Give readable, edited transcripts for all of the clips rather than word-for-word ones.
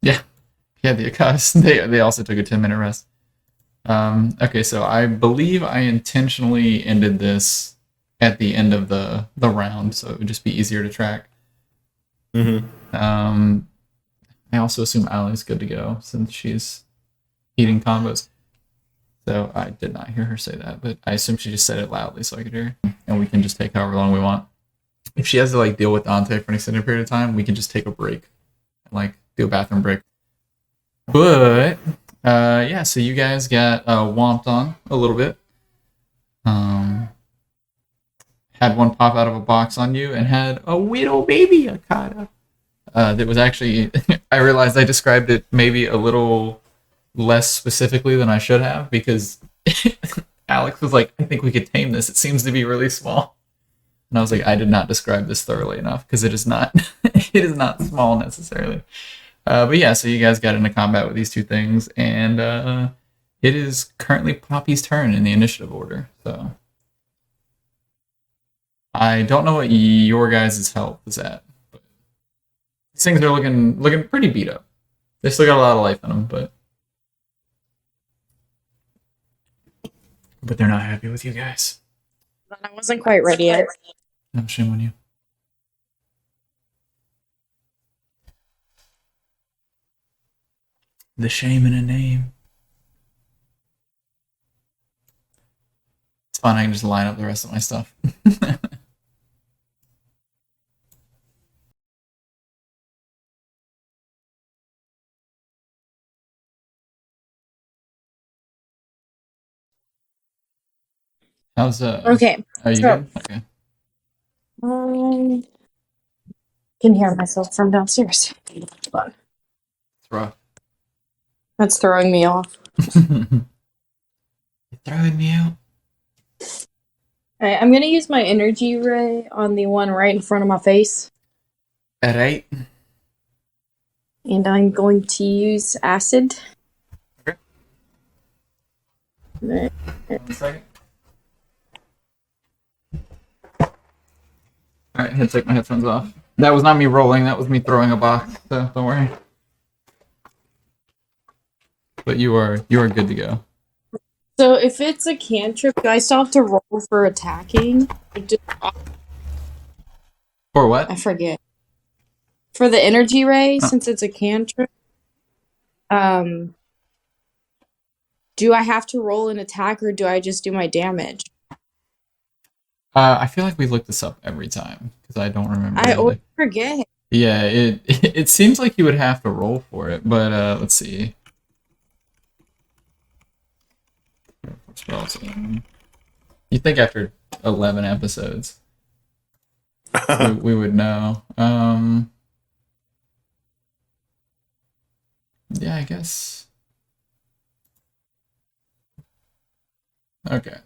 Yeah, yeah, the Akash, they also took a 10-minute rest. Okay, so I believe I intentionally ended this at the end of the round, so it would just be easier to track. Mm-hmm. Um, I also assume Allie's good to go since she's eating combos. So I did not hear her say that, but I assume she just said it loudly so I could hear her. And we can just take however long we want. If she has to like deal with Dante for an extended period of time, we can just take a break and like do a bathroom break. But yeah, so you guys got womped on a little bit. Um, had one pop out of a box on you and had a widow baby Akata. That was actually I realized I described it maybe a little less specifically than I should have because Alex was like, I think we could tame this. It seems to be really small. And I was like, I did not describe this thoroughly enough because it is not it is not small necessarily. But yeah, so you guys got into combat with these two things, and it is currently Poppy's turn in the initiative order. So I don't know what your guys' health is at. But these things are looking pretty beat up. They still got a lot of life in them, but they're not happy with you guys. I wasn't quite ready yet. No shame on you. The shame in a name. It's fine. I can just line up the rest of my stuff. How's Okay. Are you good? Okay. Um, can hear myself from downstairs. But It's rough. that's throwing me off. You're throwing me out. Alright, I'm gonna use my energy ray on the one right in front of my face. Alright. And I'm going to use acid. Okay. There. 1 second. Alright, I had to take my headphones off. That was not me rolling, that was me throwing a box, so don't worry. But you are good to go. So if it's a cantrip, do I still have to roll for attacking? For what? I forget. For the energy ray, since it's a cantrip, do I have to roll an attack or do I just do my damage? I feel like we look this up every time because I don't remember. I always forget. Yeah, it seems like you would have to roll for it, but let's see. You think after 11 episodes we would know. Yeah, I guess. Okay.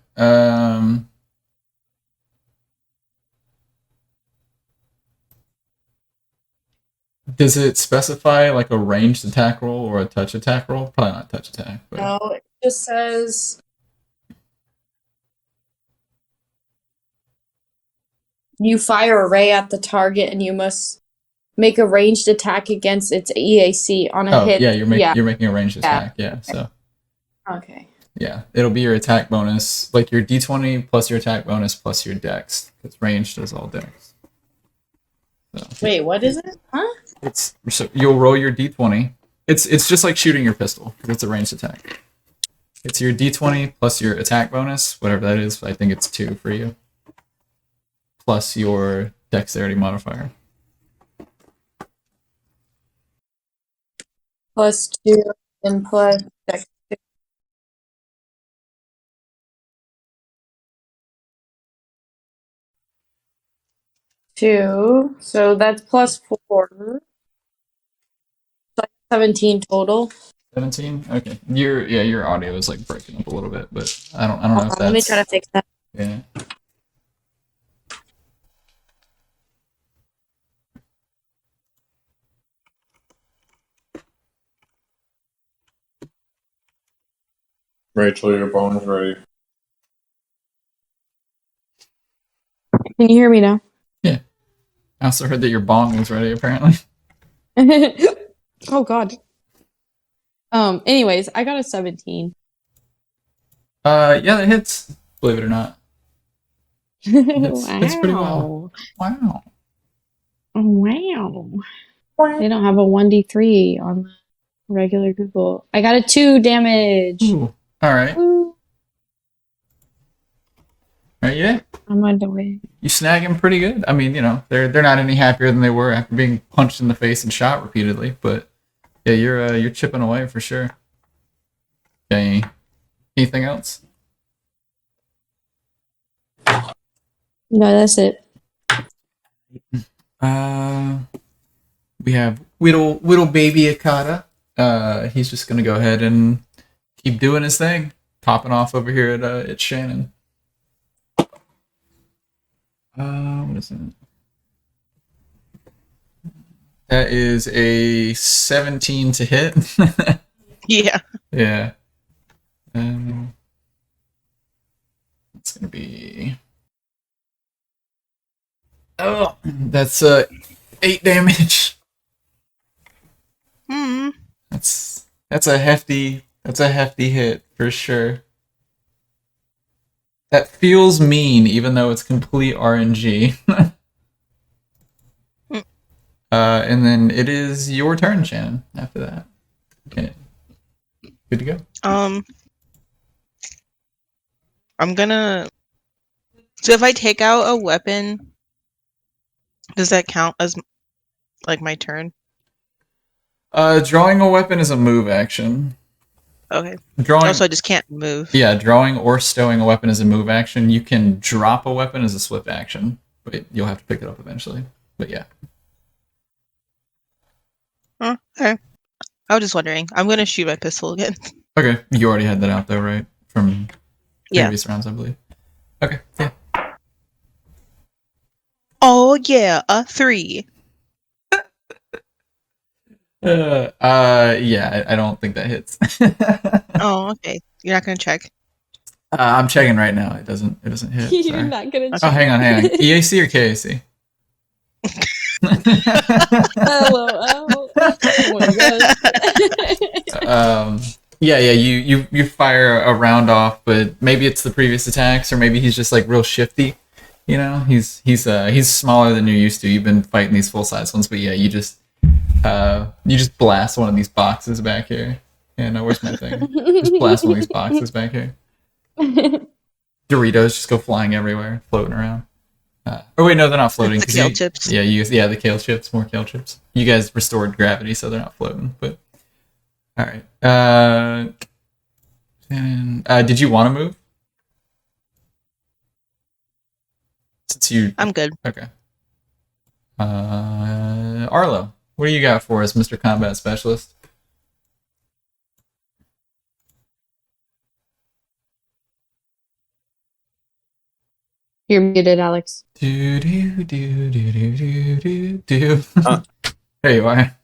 Does it specify like a ranged attack roll or a touch attack roll? Probably not touch attack. But... No, it just says you fire a ray at the target and you must make a ranged attack against its EAC on a hit. Yeah, you're making a ranged attack. Yeah, so. Okay. Yeah, it'll be your attack bonus, like your d20 plus your attack bonus plus your dex. It's ranged as all dex. So, wait, what is it? Huh? It's so you'll roll your d20. It's just like shooting your pistol because it's a ranged attack. It's your d20 plus your attack bonus, whatever that is. I think it's 2 for you. Plus your dexterity modifier. Plus 2 and plus dexterity. 2, so that's plus 4. So 17 total. 17? Okay. Your audio is like breaking up a little bit, but I don't know if that's... Let me try to fix that. Yeah. Rachel, your bone's ready. Can you hear me now? Yeah. I also heard that your bong was ready, apparently. Oh, God. Anyways, I got a 17. Yeah, that hits. Believe it or not, hits pretty well. Wow. Wow. They don't have a 1d3 on the regular Google. I got a 2 damage. Ooh. All right. Woo. All right. Yeah. I'm on the way. You snag him pretty good. I mean, you know, they're not any happier than they were after being punched in the face and shot repeatedly. But yeah, you're chipping away for sure. Okay. Anything else? No, that's it. We have Whittle Baby Akata. He's just gonna go ahead and keep doing his thing, popping off over here at Shannon. What is it? That is a 17 to hit. Yeah. Yeah. It's gonna be. Oh, that's 8 damage. Hmm. That's a hefty hit for sure. That feels mean, even though it's complete RNG. And then it is your turn, Shannon. After that, okay, good to go. I'm gonna. So if I take out a weapon, does that count as like my turn? Drawing a weapon is a move action. Okay. Drawing. Also, I just can't move. Yeah, drawing or stowing a weapon is a move action. You can drop a weapon as a swift action, but you'll have to pick it up eventually. But yeah. Oh, okay. I was just wondering. I'm gonna shoot my pistol again. Okay, you already had that out though, right? From Yeah. previous rounds, I believe. Okay, yeah. Oh yeah, a 3. Yeah, I don't think that hits. Oh, okay. You're not gonna check. I'm checking right now. It doesn't hit. You're Sorry. not gonna Oh, hang on. EAC or KAC? LOL. Oh my god. Yeah. You fire a round off, but maybe it's the previous attacks, or maybe he's just like real shifty. You know, he's smaller than you're used to. You've been fighting these full size ones, but yeah, you just blast one of these boxes back here. Yeah, no, where's my thing? Just blast one of these boxes back here. Doritos just go flying everywhere, floating around. Oh wait, no, they're not floating. The kale chips. Yeah, the kale chips, more kale chips. You guys restored gravity, so they're not floating. But all right. Did you want to move? Since you, I'm good. okay. Arlo, what do you got for us, Mr. Combat Specialist? You're muted, Alex. Do. There you are.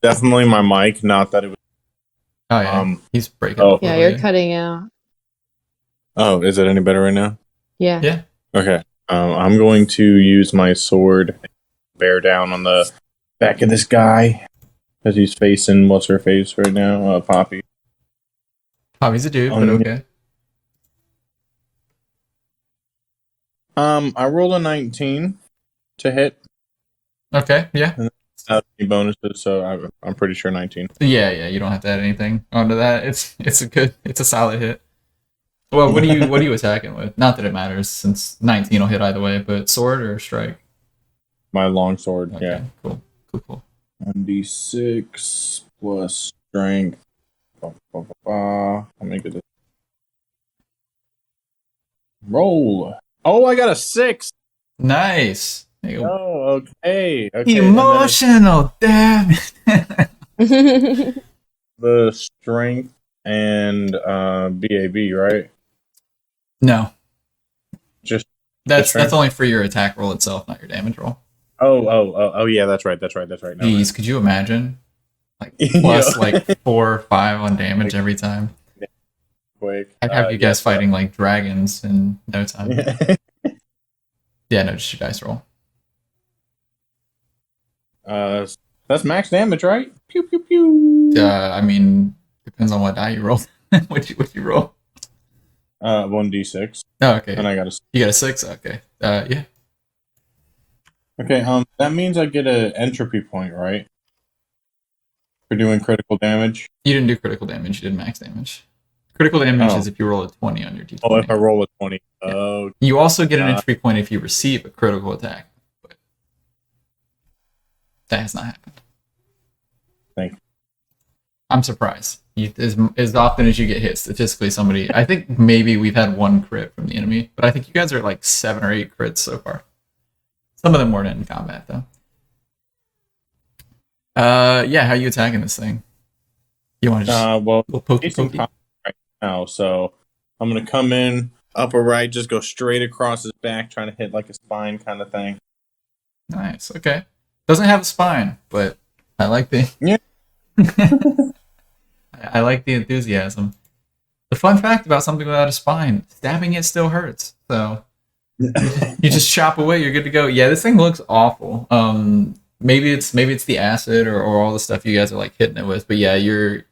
Definitely my mic, not that it was. Oh yeah, he's breaking. Oh. up a Yeah, little, you're cutting out. Oh, is it any better right now? Yeah. Yeah. Okay. I'm going to use my sword, bear down on the back of this guy, because he's facing what's her face right now, Poppy. Poppy's a dude, but okay. I rolled a 19 to hit. Okay, yeah. Without any bonuses, so I'm pretty sure 19. Yeah. You don't have to add anything onto that. It's a solid hit. Well, what are you attacking with? Not that it matters, since 19 will hit either way. But sword or strike? My long sword, Okay, yeah. Cool. 1d6 plus strength. Let me get this. Roll. Oh, I got a 6. Nice. There you go. Oh, okay. Emotional damage. The strength and BAB, right? No. Just that's only for your attack roll itself, not your damage roll. Oh, yeah, that's right. Never mind. Jeez, could you imagine? Like plus like 4 or 5 on damage every time. Quick. I'd have you guys fighting like dragons in no time. Yeah, no, just your dice roll. That's max damage, right? Pew pew pew. I mean, depends on what die you roll. what you roll? 1d6, Oh, okay. and I got a. You got a 6? Okay. Yeah. Okay. That means I get an entropy point, right? For doing critical damage. You didn't do critical damage. You did max damage. Critical damage Oh. is if you roll a 20 on your d20. Oh, if I roll a 20. Yeah. Oh. You also get an entry point if you receive a critical attack. But that has not happened. Thank you. I'm surprised. As often as you get hit, statistically, somebody. I think maybe we've had one crit from the enemy, but I think you guys are at like 7 or 8 crits so far. Some of them weren't in combat though. Yeah. How are you attacking this thing? You want to just Well, pokey he's in pokey? combat right now, so I'm gonna come in upper right, just go straight across his back, trying to hit like a spine kind of thing. Nice. Okay. Doesn't have a spine, but I like the. Yeah. I like the enthusiasm. The fun fact about something without a spine, stabbing it still hurts. So you just chop away, you're good to go. Yeah, this thing looks awful. Maybe it's the acid or all the stuff you guys are like hitting it with. But yeah, you're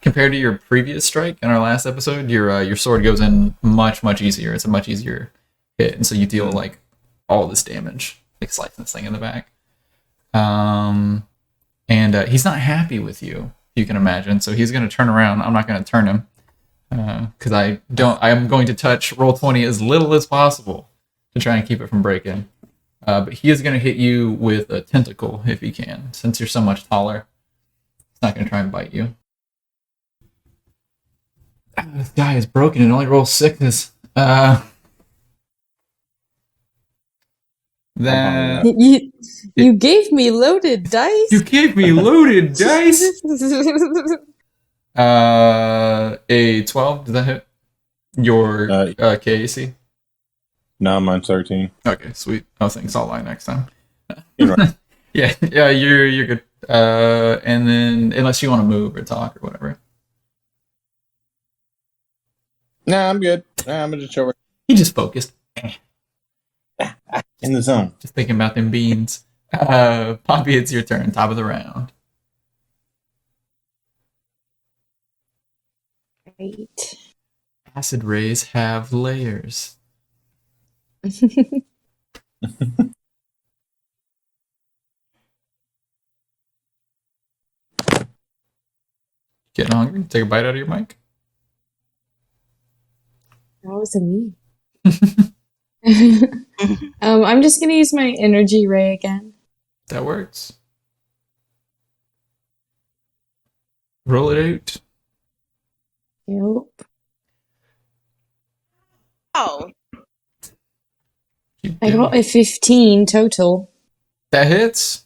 compared to your previous strike in our last episode, your sword goes in much easier. It's a much easier hit, and so you deal like all this damage, like slicing this thing in the back. And he's not happy with you, you can imagine. So he's going to turn around. I'm not going to turn him because I'm going to touch Roll20 as little as possible to try and keep it from breaking. But he is going to hit you with a tentacle if he can, since you're so much taller. He's not going to try and bite you. This guy is broken and only rolls sickness. That You gave me loaded dice. you gave me loaded dice. A 12, does that hit your KAC? No, mine's 13. Okay, sweet. I was thinking I'll lie next time. You're right. yeah, you're good. And then unless you want to move or talk or whatever. Nah, I'm good. Nah, I'm gonna chill He just focused. in the zone. Just thinking about them beans. Poppy, it's your turn. Top of the round. Right. Acid rays have layers. Getting hungry? Take a bite out of your mic. That wasn't me. I'm just gonna use my energy ray again. That works. Roll it out. Yep. Oh, I got a 15 total. That hits.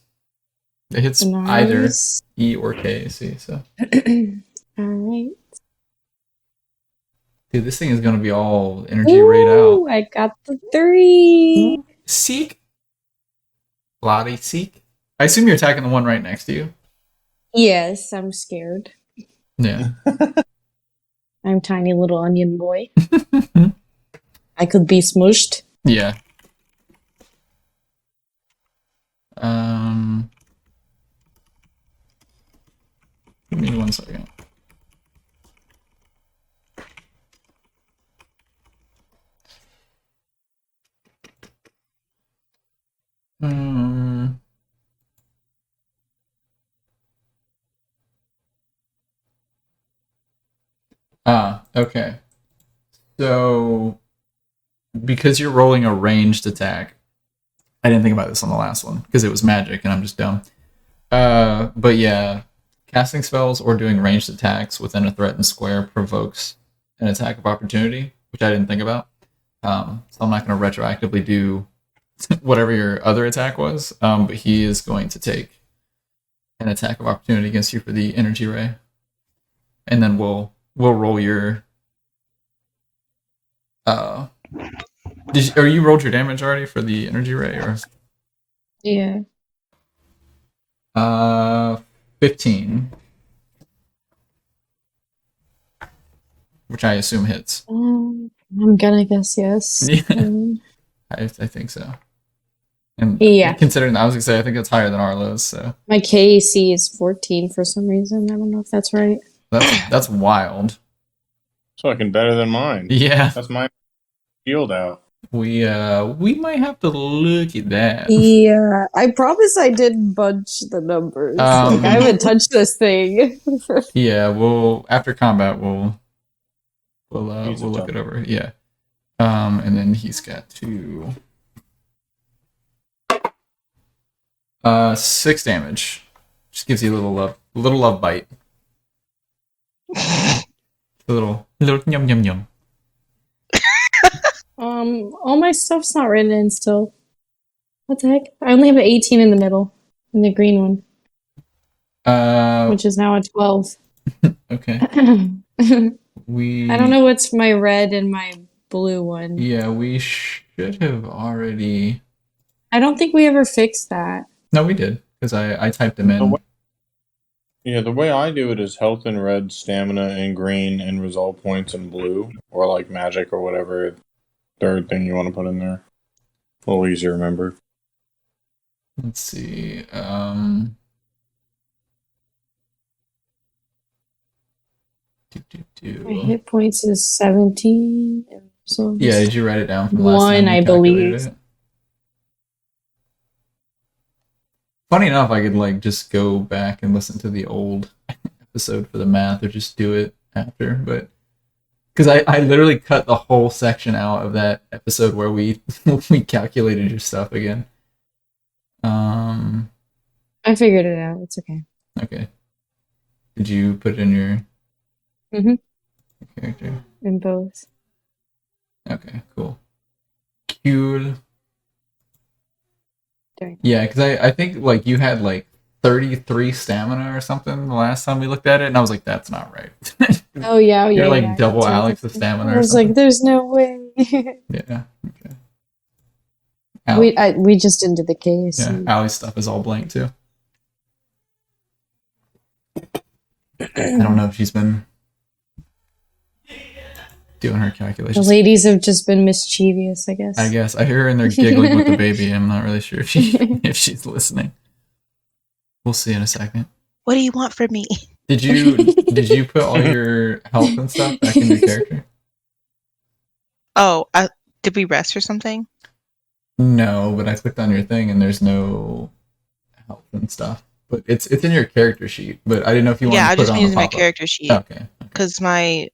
It hits either Nice. E or KAC. So, Alright. dude, this thing is gonna be all energy rayed out. Ooh, I got the 3. Seek. Lottie, seek. I assume you're attacking the one right next to you. Yes, I'm scared. Yeah. I'm tiny little onion boy. I could be smushed. Yeah. Give me 1 second. Okay. So, because you're rolling a ranged attack, I didn't think about this on the last one because it was magic and I'm just dumb. But yeah, casting spells or doing ranged attacks within a threatened square provokes an attack of opportunity, which I didn't think about. So I'm not going to retroactively do whatever your other attack was, but he is going to take an attack of opportunity against you for the energy ray, and then we'll roll your. Or you rolled your damage already for the energy ray, or? Yeah. 15, which I assume hits. I'm gonna guess yes. Yeah. I think so. And Yeah. considering I was gonna say I think it's higher than Arlo's, so My KC is 14 for some reason. I don't know if that's right. that's wild. It's fucking better than mine. Yeah, That's my shield out. we might have to look at that. Yeah, I promise I didn't bunch the numbers. Like, I haven't touched this thing. Yeah, we'll after combat we'll He's a look tough- it over. Yeah. And then he's got 6 damage. Just gives you a little love bite. A little yum yum yum. All my stuff's not written in still. What the heck? I only have an 18 in the middle, in the green one, which is now a 12. Okay. I We don't know what's my red and my blue one. Yeah, we should have already. I don't think we ever fixed that. No, we did because I typed them in. Yeah, the way I do it is health in red, stamina in green, and result points in blue, or like magic or whatever third thing you want to put in there. A little easier to remember. Let's see. My hit points is 17. So Yeah, did you write it down from last One, time? we I calculated believe. it? Funny enough, I could like just go back and listen to the old episode for the math, or just do it after, but because I literally cut the whole section out of that episode where we we calculated your stuff again. I figured it out. It's okay. Okay. Did you put it in your character? In both. Okay, cool. Cool. Dang. Yeah, because I think like you had like 33 stamina or something the last time we looked at it, and I was like, that's not right. Oh yeah, You're yeah. like yeah, double yeah. Alex with stamina I or was something. like, there's no way. Yeah. Okay. we just didn't do the case. Yeah, Allie's stuff is all blank too. I don't know if she's been doing her The calculations. ladies have just been mischievous, I guess. I guess I hear her in there giggling with the baby. I'm not really sure if she's listening. We'll see in a second. What do you want from me? Did you put all your health and stuff back in your character? Oh, did we rest or something? No, but I clicked on your thing and there's no health and stuff. But it's in your character sheet. But I didn't know if you wanted Yeah, to I've put just it been on the using my pop-up. character sheet Okay. because my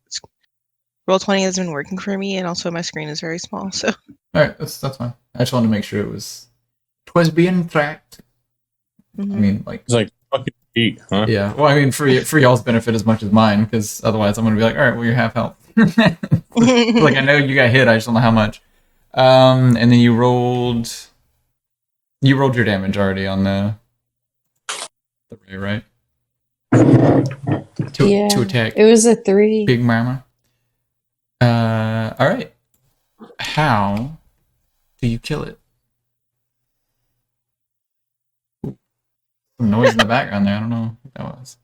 Roll20 has been working for me, and also my screen is very small. So All right, that's fine. I just wanted to make sure it was being tracked. I mean, like, It's like fucking cheat, huh? yeah. Well, I mean, for y'all's benefit as much as mine, because otherwise I'm gonna be like, all right, well, you're half health. Like, I know you got hit, I just don't know how much. And then you rolled your damage already on the ray, right? To attack It was a 3. Big Mama. All right. How do you kill it? Ooh, some noise in the background there. I don't know what that was.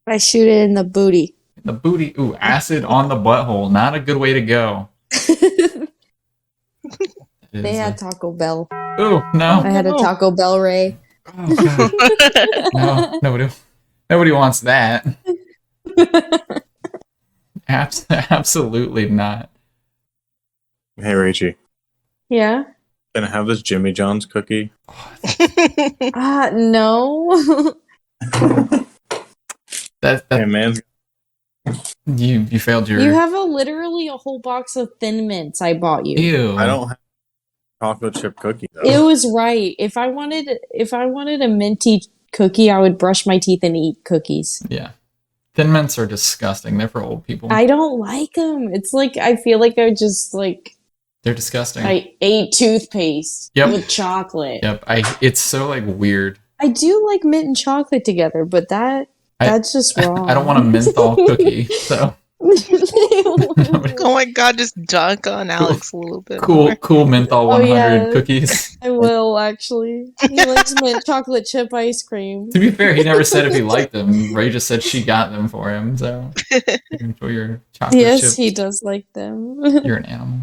I shoot it in the booty. The booty. Ooh, acid on the butthole. Not a good way to go. They had Taco Bell. Ooh, no. I had a Taco Bell Ray. Oh, God. No, nobody wants that. Absolutely not. Hey, Rachie. Yeah? Can I have this Jimmy John's cookie? No. That Hey, man. you failed your. You have literally a whole box of Thin Mints I bought you. Ew. I don't have chocolate chip cookie, though. It was right. If I wanted a minty cookie, I would brush my teeth and eat cookies. Yeah. Thin Mints are disgusting. They're for old people. I don't like them. It's like I feel like I just like They're disgusting. I ate toothpaste Yep. with chocolate. Yep. It's so like weird. I do like mint and chocolate together, but that's just wrong. I don't want a menthol cookie. So oh my god, just dunk on Alex a little bit. more. cool menthol 100 yeah. cookies. I will actually. He likes mint chocolate chip ice cream. To be fair, he never said if he liked them. Ray just said she got them for him. So you can enjoy your chocolate Yes, chips. he does like them. You're an animal.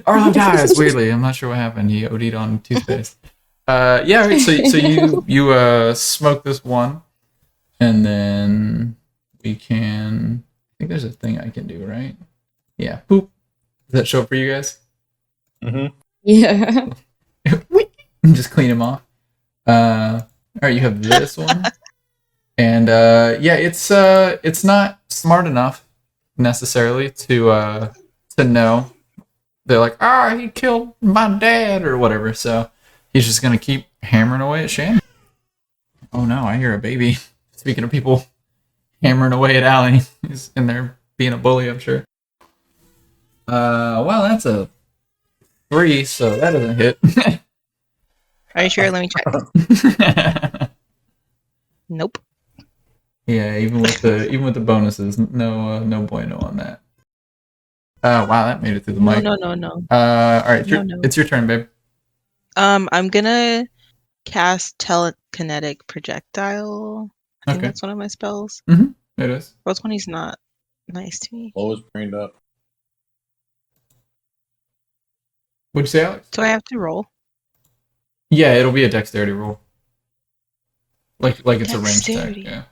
Arlo dies weirdly. I'm not sure what happened. He OD'd on toothpaste. Yeah. Right. So you smoke this one, and then we can. I think there's a thing I can do, right? Yeah. Boop. Does that show up for you guys? Mm-hmm. Yeah. Just clean him off. All right. You have this one, and yeah, it's not smart enough necessarily to know. They're like, he killed my dad or whatever. So he's just gonna keep hammering away at Shannon. Oh no, I hear a baby. Speaking of people hammering away at Allie, he's in there being a bully, I'm sure. Well, that's a 3, so that doesn't hit. Are you sure? Let me check. Nope. Yeah, even with the bonuses, no bueno on that. Wow, that made it through the mic. No. All right, it's your turn, babe. I'm gonna cast telekinetic projectile. I think that's one of my spells. Mm-hmm. It is. Roll 20's not nice to me. Always trained up. What'd you say, Alex? Do I have to roll? Yeah, it'll be a dexterity roll. Like it's a ranged attack, yeah.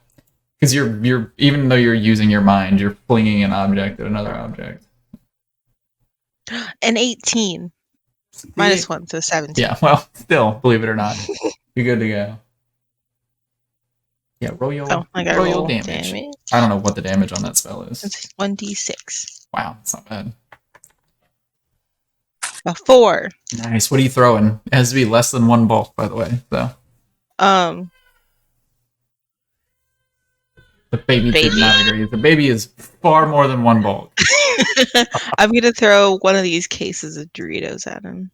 Because you're even though you're using your mind, you're flinging an object at another object. An 18. -1, so 17. Yeah, well, still, believe it or not, you're good to go. Yeah, roll your damage. I don't know what the damage on that spell is. It's 1d6. Wow, that's not bad. A 4. Nice. What are you throwing? It has to be less than 1 bulk, by the way. So. The baby did not agree. The baby is far more than 1 bulk. I'm gonna throw one of these cases of Doritos at him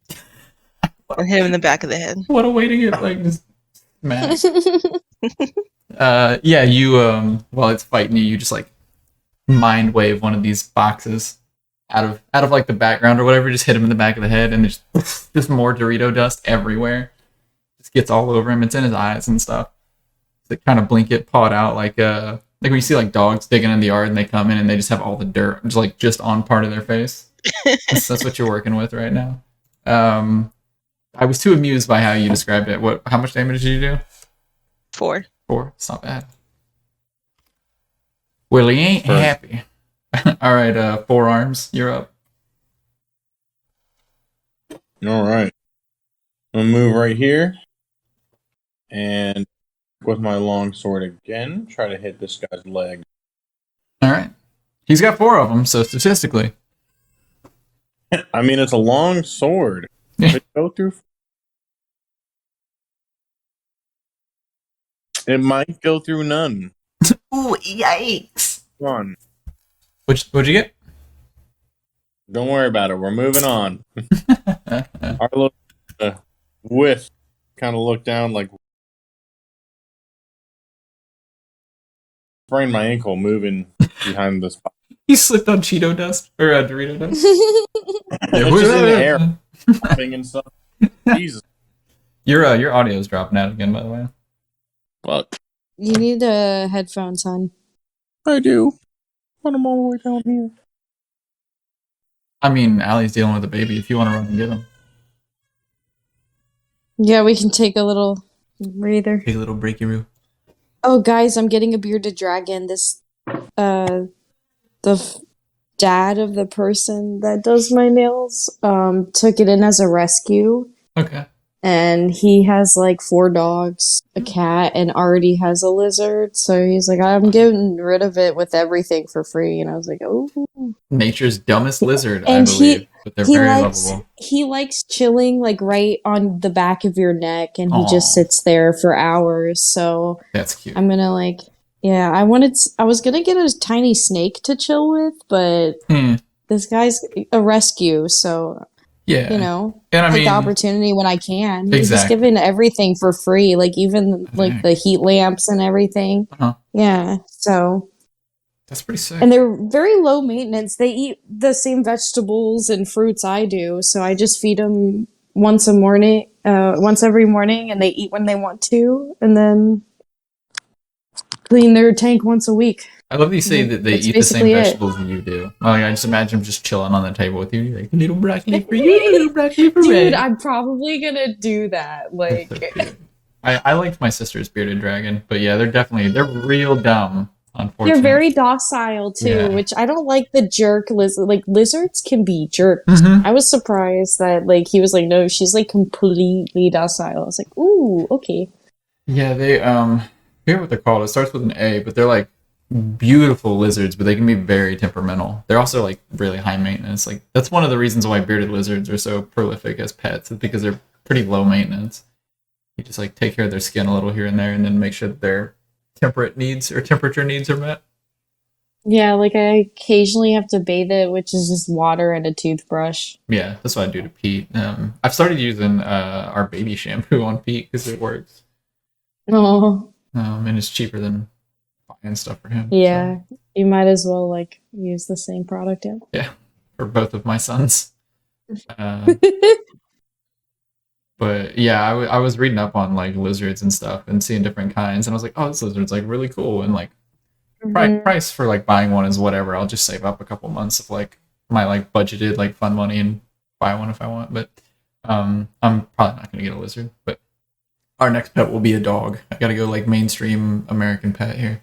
and hit him in the back of the head. What a way to get just smacked. Yeah, you while it's fighting you, just like mind wave one of these boxes out of like the background or whatever. Just hit him in the back of the head, and there's just more Dorito dust everywhere. Just gets all over him. It's in his eyes and stuff. They kind of blink it, paw it out like when you see like dogs digging in the yard and they come in and they just have all the dirt just on part of their face. That's what you're working with right now. I was too amused by how you described it. How much damage did you do? 4. 4. It's not bad. Willie ain't happy. All right, forearms, you're up. All right. I'm gonna move right here, and with my long sword again, try to hit this guy's leg. All right. He's got 4 of them, so statistically. I mean, it's a long sword. It go through. It might go through none. Ooh, yikes! Run. What'd you get? Don't worry about it. We're moving on. Arlo, with kind of look down like. Sprained my ankle moving behind this. He slipped on Cheeto dust or Dorito dust. It's just in the air, popping and stuff. Jesus, your audio's dropping out again, by the way. Fuck. You need headphones, hon. I do, but I'm all the way down here. I mean, Allie's dealing with a baby. If you want to run and get him, yeah, we can take a little breather. take a little breaky-roo. Oh, guys, I'm getting a bearded dragon. This, the dad of the person that does my nails, took it in as a rescue. Okay. And he has like 4 dogs, a cat, and already has a lizard. So he's like, I'm getting rid of it with everything for free. And I was like, oh. Nature's dumbest lizard, and I believe. But they're very lovable. He likes chilling like right on the back of your neck, and he just sits there for hours. So that's cute. I'm gonna I was gonna get a tiny snake to chill with, but this guy's a rescue, so yeah, and I mean, the opportunity when I can. Exactly. He's just giving everything for free, like even like the heat lamps and everything. Yeah, so. That's pretty sick. And they're very low maintenance. They eat the same vegetables and fruits I do, so I just feed them once every morning, and they eat when they want to, and then clean their tank once a week. I love that you say that they That's eat the same basically it. vegetables that you do. Like, I just imagine them just chilling on the table with you. You're like, a little broccoli for you, a little broccoli for Dude, Red. I'm probably gonna do that. That's Like, so cute. I liked my sister's bearded dragon, but yeah, they're real dumb. Unfortunately, they're very docile too, Yeah. which I don't like the jerk lizard. Like lizards can be jerked. Mhm. I was surprised that like he was like, no, she's like completely docile. I was like, ooh, okay. Yeah, they I forget what they're called. It starts with an A, but they're like beautiful lizards, but they can be very temperamental. They're also like really high maintenance. Like that's one of the reasons why bearded lizards are so prolific as pets, is because they're pretty low maintenance. You just like take care of their skin a little here and there, and then make sure that their temperature needs are met. Yeah, like I occasionally have to bathe it, which is just water and a toothbrush. Yeah, that's what I do to Pete. I've started using our baby shampoo on Pete because it works. Oh, And it's cheaper than buying stuff for him. yeah. You might as well like use the same product. Yeah. Yeah, for both of my sons. Uh, But yeah, I was reading up on like lizards and stuff and seeing different kinds, and I was like, oh, this lizard's like really cool, and like Mhm. price for like buying one is whatever. I'll just save up a couple months of like my like budgeted like fun money and buy one if I want. But I'm probably not gonna get a lizard. But our next pet will be a dog. I gotta go like mainstream American pet here.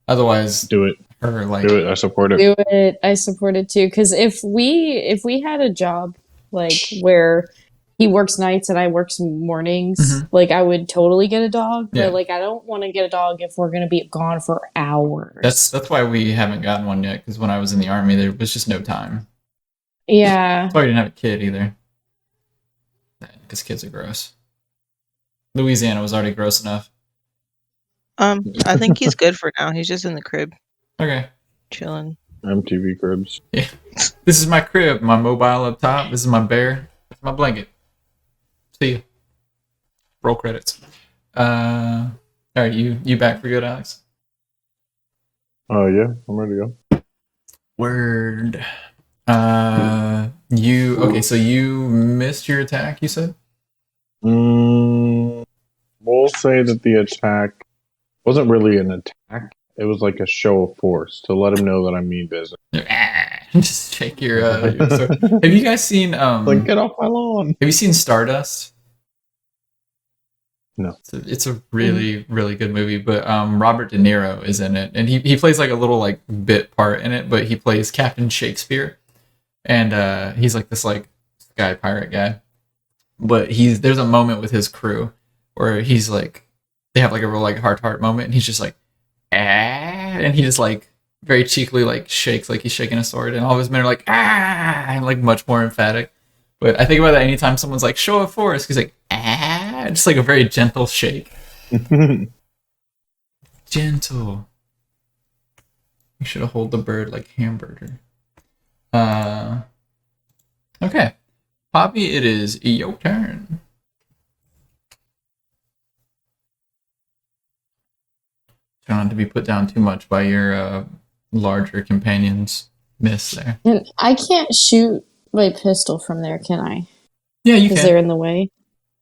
Otherwise, Do it. her like Do it. I support it. Do it. I support it too. Because if we had a job like where he works nights and I works mornings, Mhm. like I would totally get a dog. Yeah. But like I don't want to get a dog if we're gonna be gone for hours. That's why we haven't gotten one yet. Because when I was in the army, there was just no time. Yeah. That's why we didn't have a kid either. Because kids are gross. Louisiana was already gross enough. I think he's good for now. He's just in the crib, Okay. chilling. MTV cribs. Yeah. This is my crib. My mobile up top. This is my bear. That's my blanket. See you. Roll credits. All right, you back for good, Alex? Oh yeah, I'm ready to go. Word. You okay? So you missed your attack. You said. We'll say that the attack wasn't really an attack. It was like a show of force to let him know that I mean business. Just shake your sword. Have you guys seen Like, get off my lawn. Have you seen Stardust? No. It's a really, really good movie, but Robert De Niro is in it, and he plays like a little like bit part in it, but he plays Captain Shakespeare, and he's like this like sky pirate guy. But there's a moment with his crew where he's like, they have like a real like heart moment, and he's just like, ah, and he just like very cheekily like shakes like he's shaking a sword, and all of his men are like, ah, and like much more emphatic. But I think about that anytime someone's like, show of force, he's like, ah, just like a very gentle shake. Gentle. You should have hold the bird like hamburger. Okay. Poppy, it is your turn. Try not to be put down too much by your larger companions' miss there. And I can't shoot my pistol from there, can I? Yeah, you Because can. they're in the way.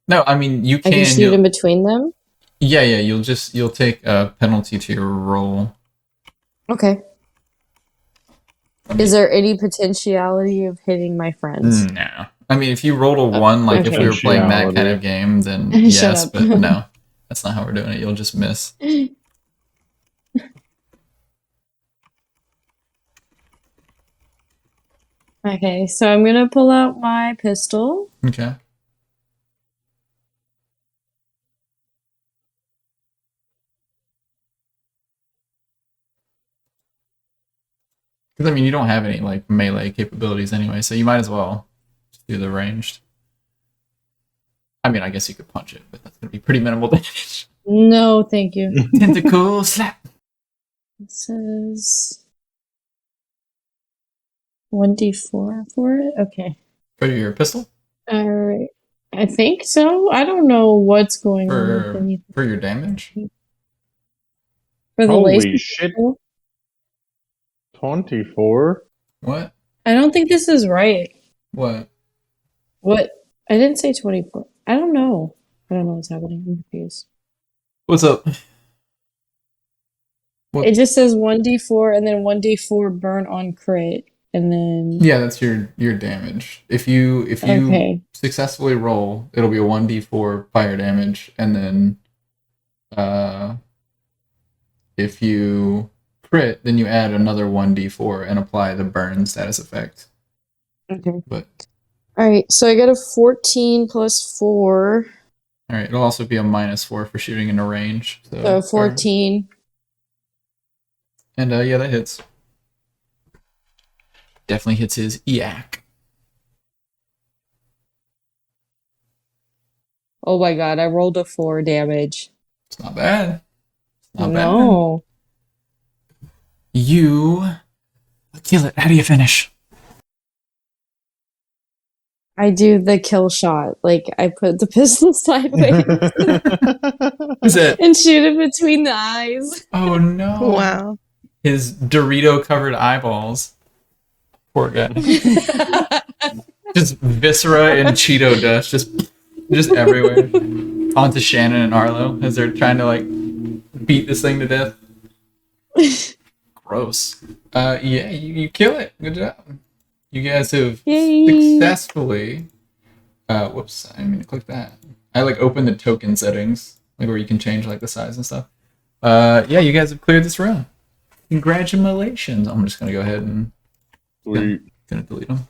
No, I mean you I can shoot in between them. Yeah. You'll take a penalty to your roll. Okay. Is there any potentiality of hitting my friends? No. I mean, if you rolled a 1, like if we were playing that kind of game, then Shut yes, up. but no. That's not how we're doing it. You'll just miss. Okay, so I'm gonna pull out my pistol. Okay. Because, I mean, you don't have any, like, melee capabilities anyway, so you might as well just do the ranged. I mean, I guess you could punch it, but that's going to be pretty minimal damage. No, thank you. Tentacle slap! It says 1d4 for it? Okay. For your pistol? Alright. I think so. I don't know what's going on with anything. For your damage? For the Holy laser shit. pistol? 24? What? I don't think this is right. What? What? I didn't say 24. I don't know. I don't know what's happening. I'm confused. What's up? Well, It just says 1d4 and then 1d4 burn on crit. And then yeah, that's your damage. If you okay. successfully roll, it'll be a 1d4 fire damage, and then if you crit, then you add another 1d4 and apply the burn status effect. Okay. But Alright, so I got a 14 plus 4. alright, it'll also be a -4 for shooting into range. So 14. And yeah, that hits. Definitely hits his yak. Oh my god, I rolled a 4 damage. It's not bad. It's not No. bad. You kill it. How do you finish? I do the kill shot. Like, I put the pistol sideways Is it? and shoot it between the eyes. Oh no. Wow. His Dorito covered eyeballs. Poor guy. Just viscera and Cheeto dust just everywhere. Onto Shannon and Arlo as they're trying to like beat this thing to death. Gross. Yeah, you kill it. Good job. You guys have Yay. successfully whoops, I didn't mean to click that. I like opened the token settings, like where you can change like the size and stuff. Yeah, you guys have cleared this room. Congratulations. I'm just gonna go ahead and gonna delete them.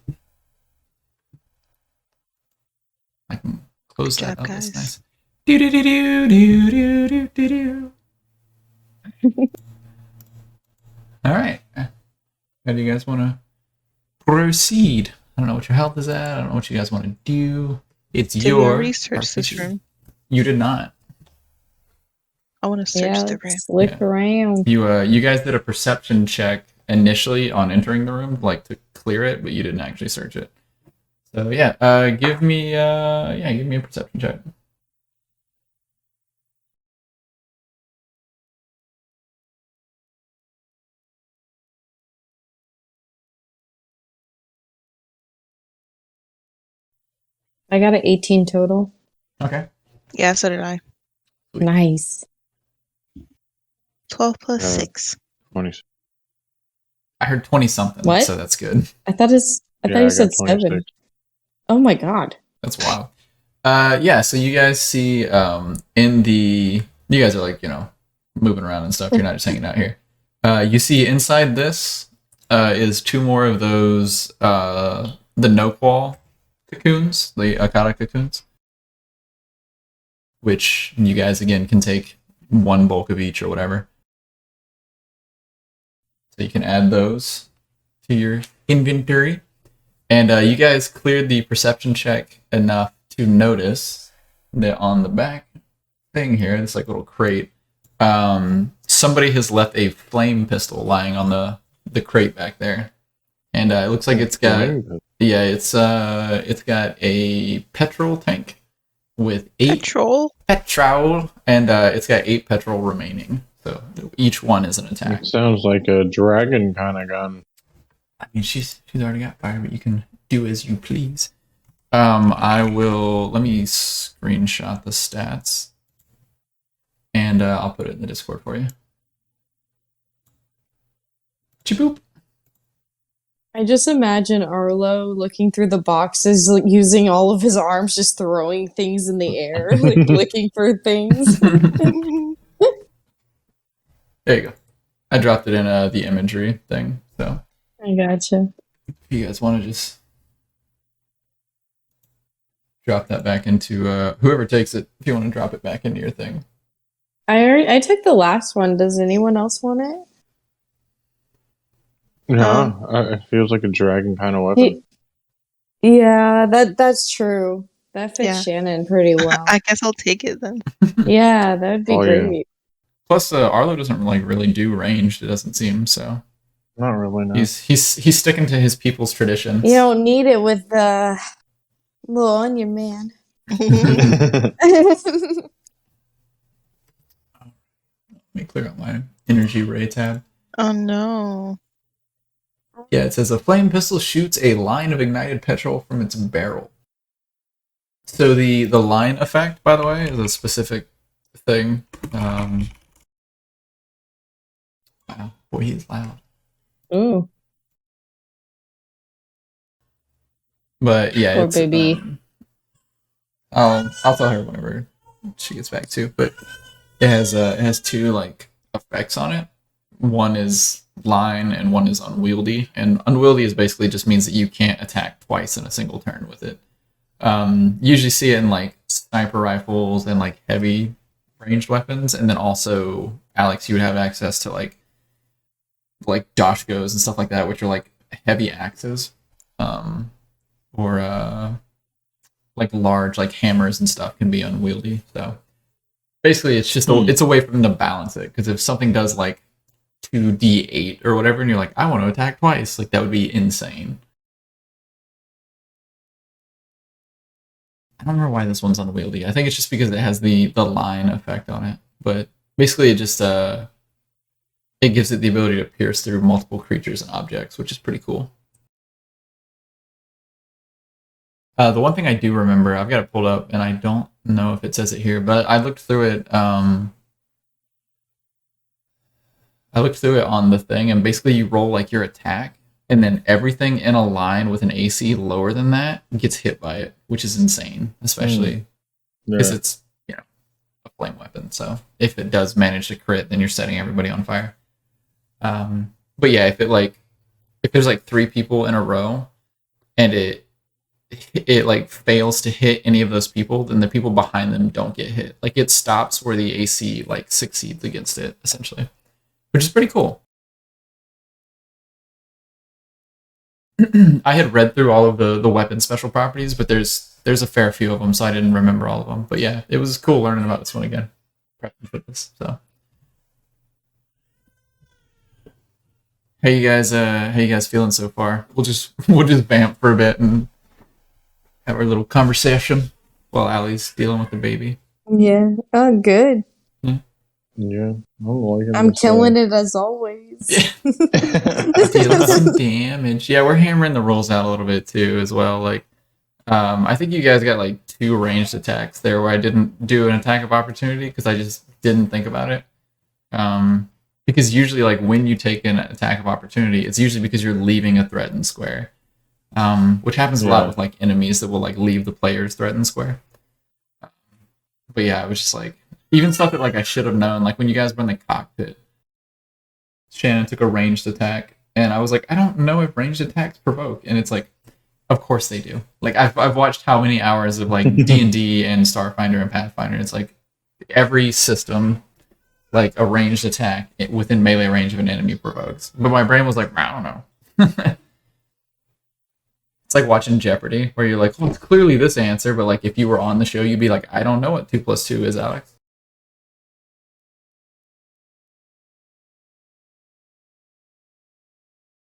I can close Good that job, up. That's guys. nice. Do do do do do do do do do. All right. How do you guys want to proceed? I don't know what your health is at. I don't know what you guys want to do. It's Did your we research this RPG. room? You did not. I want to search Yeah, the room. let's look Yeah. around. You guys did a perception check initially on entering the room, like to clear it, but you didn't actually search it. So yeah, give me a perception check. I got an 18 total. Okay. Yeah, so did I. Sweet. Nice. 12 plus Yeah. 6. 20. I heard 20 something, What? so that's good. I thought you said 7. Oh my god. That's wild. Yeah, so you guys see you guys are like, moving around and stuff. You're not just hanging out here. You see inside this is 2 more of those the no-qual cocoons, the Akata cocoons, which you guys again can take 1 bulk of each or whatever. So you can add those to your inventory. And you guys cleared the perception check enough to notice that on the back thing here, this like little crate, somebody has left a flame pistol lying on the crate back there. And it looks like it's got it's got a petrol tank with 8 petrol, and it's got 8 petrol remaining. So each one is an attack. It sounds like a dragon kind of gun. I mean, she's already got fire, but you can do as you please. Let me screenshot the stats, and I'll put it in the Discord for you. Chiboop. I just imagine Arlo looking through the boxes, like, using all of his arms, just throwing things in the air, like looking for things. There you go. I dropped it in the imagery thing, so. I gotcha. If you guys want to just drop that back into whoever takes it, if you want to drop it back into your thing. I took the last one. Does anyone else want it? No, it feels like a dragon kind of weapon. Yeah, that's true. That fits Yeah. Shannon pretty well. I guess I'll take it then. Yeah, that would be great. Yeah. Plus, Arlo doesn't like really do ranged. It doesn't seem so. Not really. No. He's sticking to his people's traditions. You don't need it with the little onion man. Let me clear out my energy ray tab. Oh no. Yeah, it says a flame pistol shoots a line of ignited petrol from its barrel. So the line effect, by the way, is a specific thing. Wow, boy, he's loud. Ooh. But yeah, Poor it's baby. I'll tell her whenever she gets back too. But it has two like effects on it. One is line and one is unwieldy. And unwieldy is basically just means that you can't attack twice in a single turn with it. Usually see it in like sniper rifles and like heavy ranged weapons, and then also Alex, you would have access to like doshkos and stuff like that, which are like heavy axes, or like large like hammers and stuff can be unwieldy. So basically, it's just it's a way for them to balance it. Because if something does like 2d8 or whatever, and you're like, I want to attack twice, like that would be insane. I don't remember why this one's unwieldy. I think it's just because it has the line effect on it. But basically, it just it gives it the ability to pierce through multiple creatures and objects, which is pretty cool. The one thing I do remember, I've got it pulled up, and I don't know if it says it here, but I looked through it. I looked through it on the thing, and basically you roll like your attack, and then everything in a line with an AC lower than that gets hit by it, which is insane, especially because it's a flame weapon. So if it does manage to crit, then you're setting everybody on fire. But yeah, if there's like 3 people in a row, and it like fails to hit any of those people, then the people behind them don't get hit. Like it stops where the AC like succeeds against it, essentially, which is pretty cool. I had read through all of the weapon special properties, but there's a fair few of them, so I didn't remember all of them. But yeah, it was cool learning about this one again. Prepping for this, so. How you guys feeling so far? We'll just vamp for a bit and have our little conversation while Allie's dealing with the baby. Yeah. Oh, good. Yeah, I'm killing it as always. Dealing some damage. Yeah, we're hammering the rules out a little bit too, as well. Like, I think you guys got like 2 ranged attacks there where I didn't do an attack of opportunity because I just didn't think about it. Because usually, like when you take an attack of opportunity, it's usually because you're leaving a threatened square, which happens a lot with like enemies that will like leave the player's threatened square. But yeah, it was just like even stuff that like I should have known. Like when you guys were in the cockpit, Shannon took a ranged attack, and I was like, I don't know if ranged attacks provoke, and it's like, of course they do. Like I've watched how many hours of like D&D and Starfinder and Pathfinder. It's like every system, like a ranged attack within melee range of an enemy provokes. But my brain was like, I don't know. It's like watching Jeopardy, where you're like, well, it's clearly this answer, but like if you were on the show, you'd be like, I don't know what 2 + 2 is, Alex.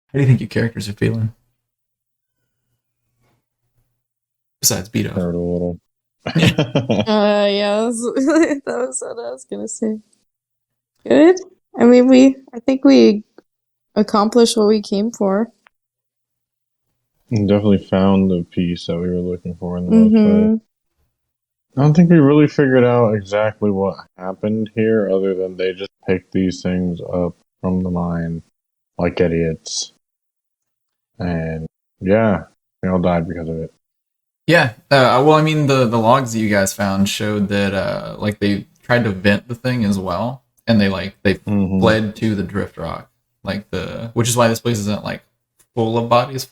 How do you think your characters are feeling? Besides beat up. Hurt a little. Yeah, that was what I was gonna say. Good. I mean, I think we accomplished what we came for. Definitely found the piece that we were looking for in the most way. I don't think we really figured out exactly what happened here, other than they just picked these things up from the mine like idiots. And yeah, they all died because of it. Yeah. Well, I mean, the logs that you guys found showed that like they tried to vent the thing as well, and they fled to the drift rock, which is why this place isn't like full of bodies.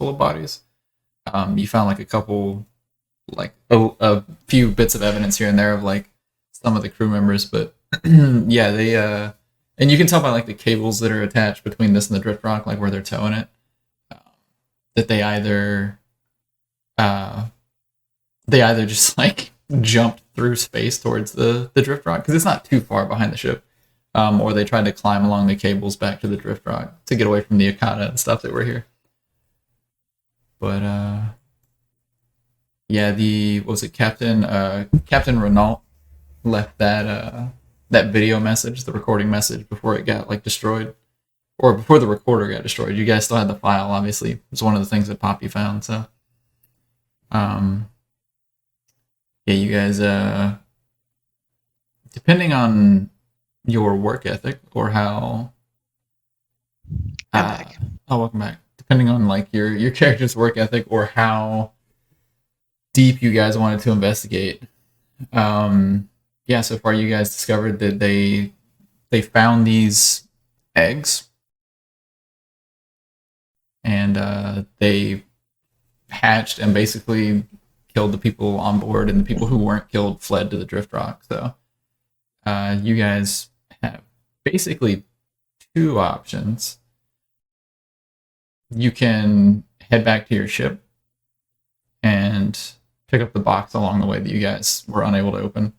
You found like a couple, like a few bits of evidence here and there of like some of the crew members, but yeah, they and you can tell by like the cables that are attached between this and the drift rock, like where they're towing it, that they either just like jumped through space towards the drift rock because it's not too far behind the ship, or they tried to climb along the cables back to the drift rock to get away from the Akata and stuff that were here. But yeah, Captain Renault left that video message, the recording message, before it got like destroyed, or before the recorder got destroyed. You guys still had the file, obviously. It's one of the things that Poppy found. So, yeah, you guys, depending on your work ethic or how I'm back. Oh, welcome back. Depending on like your character's work ethic or how deep you guys wanted to investigate. Yeah, so far you guys discovered that they found these eggs, and they hatched and basically killed the people on board, and the people who weren't killed fled to the drift rock. So you guys have basically two options. You can head back to your ship and pick up the box along the way that you guys were unable to open.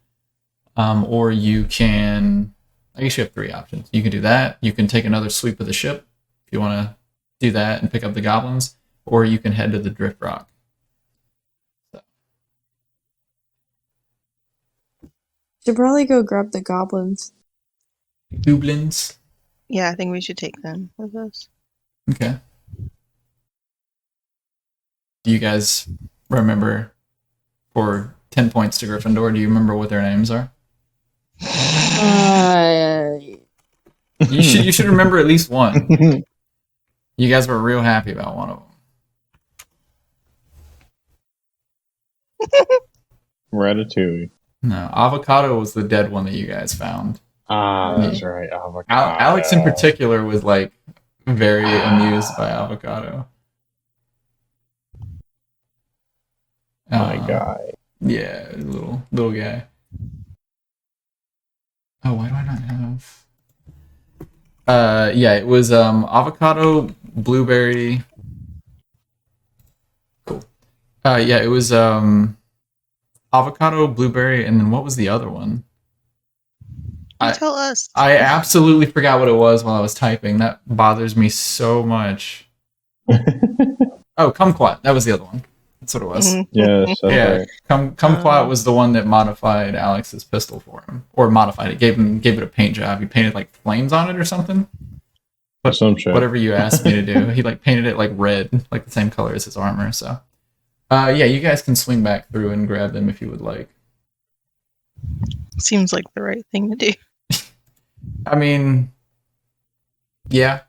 Or you can, I guess you have three options. You can do that. You can take another sweep of the ship if you want to do that and pick up the goblins, or you can head to the drift rock. So. Should probably go grab the goblins. Goblins. Yeah, I think we should take them with us. Okay. Do you guys remember, for 10 points to Gryffindor, do you remember what their names are? You should remember at least one. You guys were real happy about one of them. Ratatouille. No, Avocado was the dead one that you guys found. That's right. Avocado. Alex in particular was like very amused by Avocado. My guy. Yeah, little guy. Oh, why do I not have? Yeah, it was avocado, blueberry. Cool. Yeah, it was avocado, blueberry, and then what was the other one? Tell us. I absolutely forgot what it was while I was typing. That bothers me so much. Oh, kumquat. That was the other one. That's what it was. Mhm. Yes, that's Yeah, right. Kumquat was the one that modified Alex's pistol for him, or modified it, gave it a paint job. He painted like flames on it or something. But Some shit. whatever you asked me to do, he like painted it like red, like the same color as his armor. So, yeah, you guys can swing back through and grab them if you would like. Seems like the right thing to do. I mean, yeah.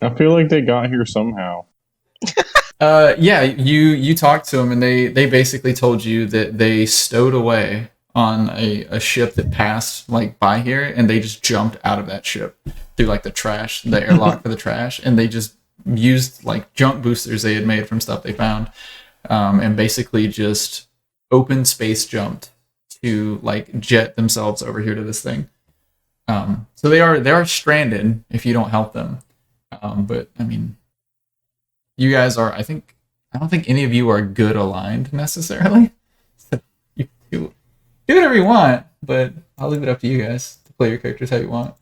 I feel like they got here somehow. Yeah, you talked to them, and they basically told you that they stowed away on a ship that passed like by here, and they just jumped out of that ship through like the airlock for the trash, and they just used like jump boosters they had made from stuff they found, and basically just open space jumped to like jet themselves over here to this thing. So they are stranded if you don't help them. But I mean, you guys are, I don't think any of you are good aligned necessarily. So you do whatever you want, but I'll leave it up to you guys to play your characters how you want.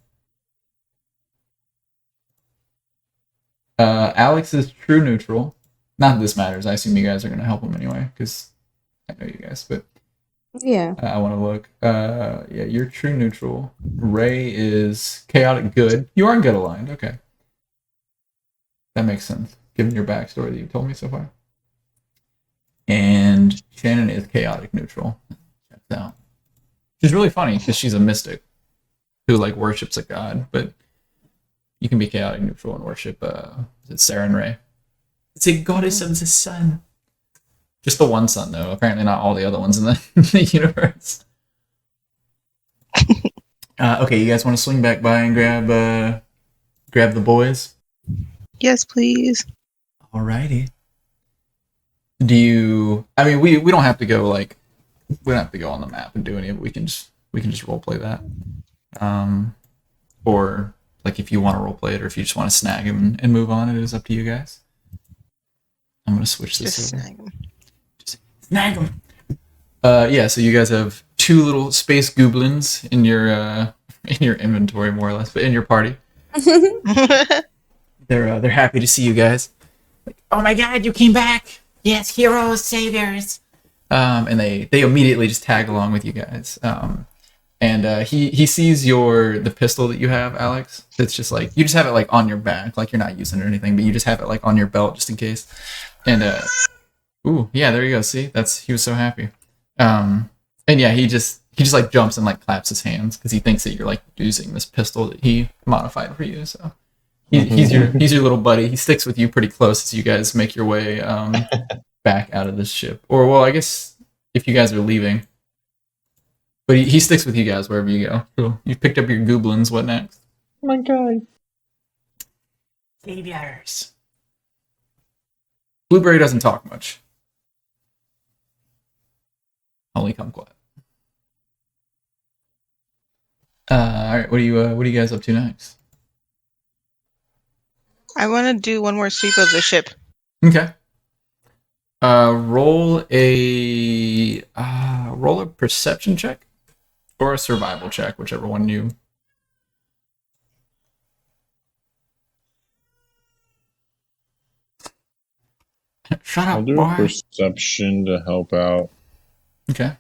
Alex is true neutral. Not that this matters. I assume you guys are going to help him anyway, because I know you guys, but Yeah. I want to look. Yeah, you're true neutral. Ray is chaotic good. You are good aligned. Okay. That makes sense, given your backstory that you've told me so far. And Shannon is chaotic neutral. Check that out. Which is really funny, because she's a mystic who like worships a god, but you can be chaotic neutral and worship is it Sarah and Ray? It's a goddess of the sun. Just the one sun, though. Apparently not all the other ones in the universe. Okay, you guys want to swing back by and grab the boys? Yes, please. Alrighty. Do you? I mean, we don't have to go like we don't have to go on the map and do any of it. We can just roleplay that. Or like if you want to roleplay it, or if you just want to snag him and move on, it is up to you guys. I'm gonna switch this Just over. snag them. Snag them. Yeah. So you guys have two little space goblins in your inventory, more or less, but in your party. They're happy to see you guys. Like, oh my god, you came back! Yes, heroes, saviors. And they immediately just tag along with you guys. And he sees the pistol that you have, Alex. It's just like you just have it like on your back, like you're not using it or anything, but you just have it like on your belt just in case. And ooh, yeah, there you go. See, he was so happy. And yeah, he just like jumps and like claps his hands because he thinks that you're like using this pistol that he modified for you. So He's your little buddy. He sticks with you pretty close as you guys make your way back out of this ship. Or well, I guess if you guys are leaving, but he sticks with you guys wherever you go. Cool. You picked up your goblins. What next? Oh my god. Saviors. Blueberry doesn't talk much. Only kumquat. All right. What are you guys up to next? I want to do one more sweep of the ship. Okay. Roll a perception check or a survival check, whichever one you. Shut up, I'll do boy. a perception to help out. Okay.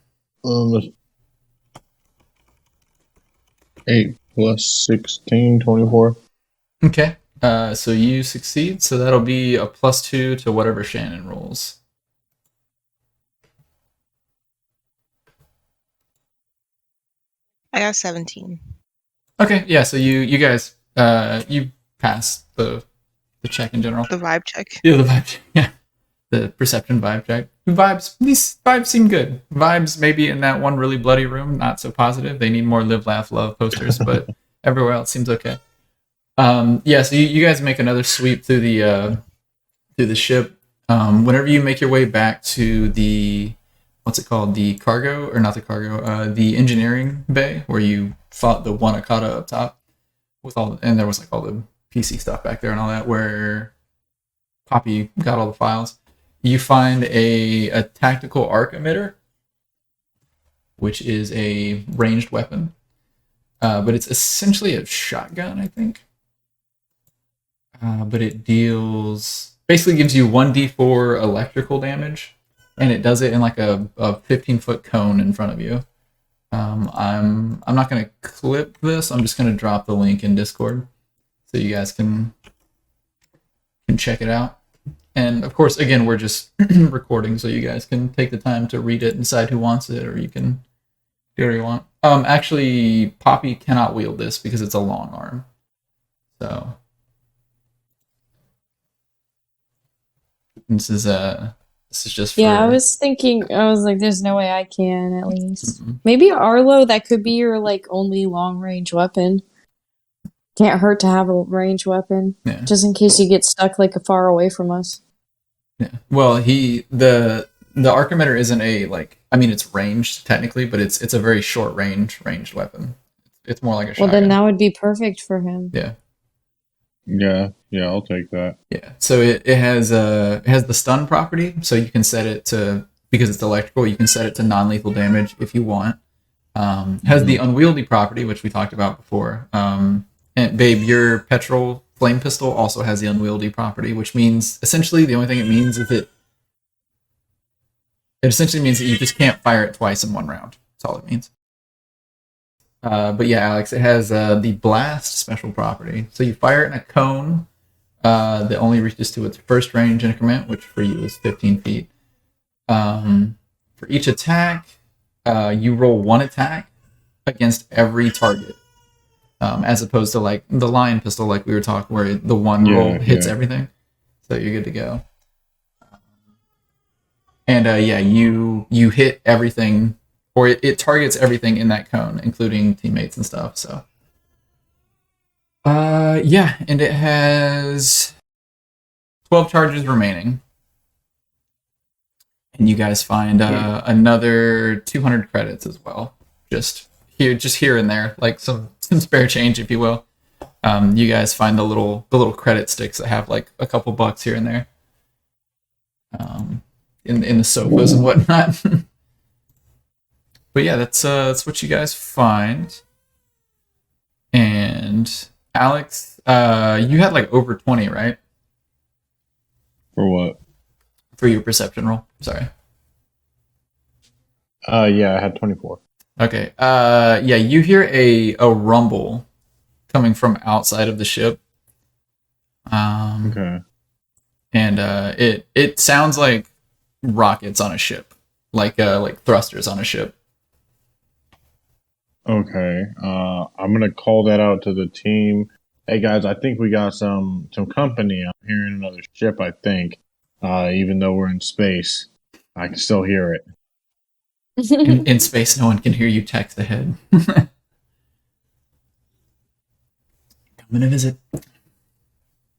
8 plus 16, 24. Okay. So you succeed, so that'll be a +2 to whatever Shannon rolls. I got 17. Okay, yeah, so you guys you pass the check in general. The vibe check. Yeah, the vibe check. Yeah. The perception vibe check. These vibes seem good. Vibes maybe in that one really bloody room, not so positive. They need more live, laugh, love posters, but everywhere else seems okay. Yeah, so you guys make another sweep through the ship. Whenever you make your way back to the what's it called? The cargo, or not the cargo, the engineering bay where you fought the one Akata up top with and there was like all the PC stuff back there and all that, where Poppy got all the files. You find a tactical arc emitter, which is a ranged weapon, but it's essentially a shotgun, I think. But it basically gives you 1d4 electrical damage, and it does it in like a 15-foot cone in front of you. I'm not gonna clip this. I'm just gonna drop the link in Discord so you guys can check it out. And of course, again, we're just recording, so you guys can take the time to read it and decide who wants it, or you can do whatever you want. Actually, Poppy cannot wield this because it's a long arm. So this is just for... Yeah, I was thinking, I was like, there's no way I can, at least. Maybe Arlo, that could be your, like, only long-range weapon. Can't hurt to have a range weapon. Yeah. Just in case you get stuck, like, far away from us. Yeah. Well, the arc emitter isn't it's ranged technically, but it's a very short ranged weapon. It's more like a shotgun. Well, then that would be perfect for him. Yeah. Yeah, I'll take that. Yeah. So it has the stun property, so you can set it to, because it's electrical, you can set it to non-lethal damage if you want. Has the unwieldy property, which we talked about before. And babe, your petrol flame pistol also has the unwieldy property, which means essentially the only thing it means is it essentially means that you just can't fire it twice in one round. That's all it means. But yeah, Alex, it has the blast special property. So you fire it in a cone that only reaches to its first range increment, which for you is 15 feet. For each attack, you roll one attack against every target. As opposed to like the lion pistol, like we were talking, where the one roll hits everything. So you're good to go. And you hit everything, or it targets everything in that cone, including teammates and stuff. So and it has 12 charges remaining. And you guys find another 200 credits as well. Just here and there, like some spare change, if you will. You guys find the little credit sticks that have like a couple bucks here and there. In the sofas and whatnot. But yeah, that's what you guys find. And Alex, you had like over 20, right? For what? For your perception roll. Sorry. Yeah, I had 24. Okay. You hear a rumble coming from outside of the ship. Okay. And it sounds like rockets on a ship, like thrusters on a ship. Okay. I'm gonna call that out to the team. Hey guys, I think we got some company. I'm hearing another ship. I think, even though we're in space, I can still hear it. In space, no one can hear you text ahead. Coming to visit.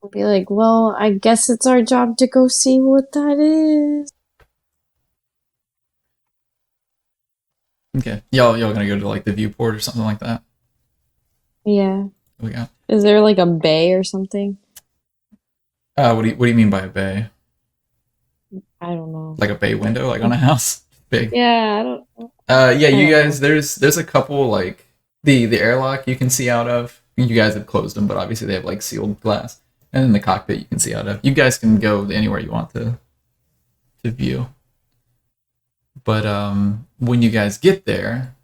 I'll be like, well, I guess it's our job to go see what that is. Okay, y'all gonna go to like the viewport or something like that? Yeah. We got. Is there like a bay or something? What do you mean by a bay? I don't know. Like a bay window, like on a house? Big. Yeah, I don't. Yeah, you don't guys. There's a couple like the airlock you can see out of. You guys have closed them, but obviously they have like sealed glass, and then the cockpit you can see out of. You guys can go anywhere you want to view. But when you guys get there,